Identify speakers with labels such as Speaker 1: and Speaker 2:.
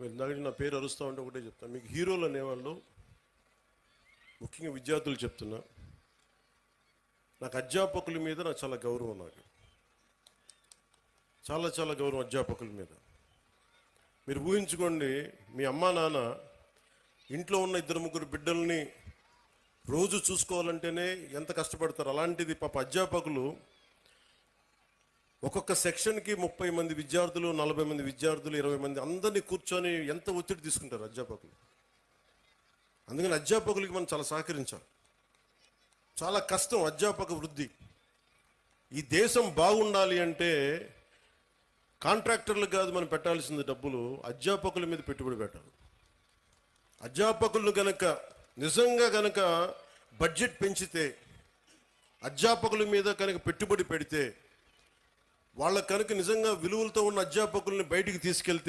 Speaker 1: మీరు ఇందాక నా పేరు అరుస్తూ ఉంటే ఒకటే చెప్తాను, మీకు హీరోలు అనేవాళ్ళు ముఖ్యంగా విద్యార్థులు చెప్తున్నా, నాకు అధ్యాపకుల మీద నాకు చాలా గౌరవం. నాకు చాలా చాలా గౌరవం అధ్యాపకుల మీద. మీరు ఊహించుకోండి, మీ అమ్మా నాన్న ఇంట్లో ఉన్న 2-3 బిడ్డల్ని రోజు చూసుకోవాలంటేనే ఎంత కష్టపడతారు. అలాంటిది పాప అధ్యాపకులు ఒక్కొక్క సెక్షన్కి 30 మంది విద్యార్థులు, 40 మంది విద్యార్థులు, 20 మంది అందరినీ కూర్చొని ఎంత ఒత్తిడి తీసుకుంటారు అధ్యాపకులు. అందుకని అధ్యాపకులకి మనం చాలా సహకరించాలి. చాలా కష్టం అధ్యాపక వృద్ధి. ఈ దేశం బాగుండాలి అంటే కాంట్రాక్టర్లకు కాదు మనం పెట్టాల్సింది డబ్బులు, అధ్యాపకుల మీద పెట్టుబడి పెట్టాలి. అధ్యాపకులను గనక నిజంగా గనక బడ్జెట్ పెంచితే, అధ్యాపకుల మీద కనుక పెట్టుబడి పెడితే, వాళ్ళ కనుక నిజంగా విలువలతో ఉన్న అధ్యాపకుల్ని బయటికి తీసుకెళ్తే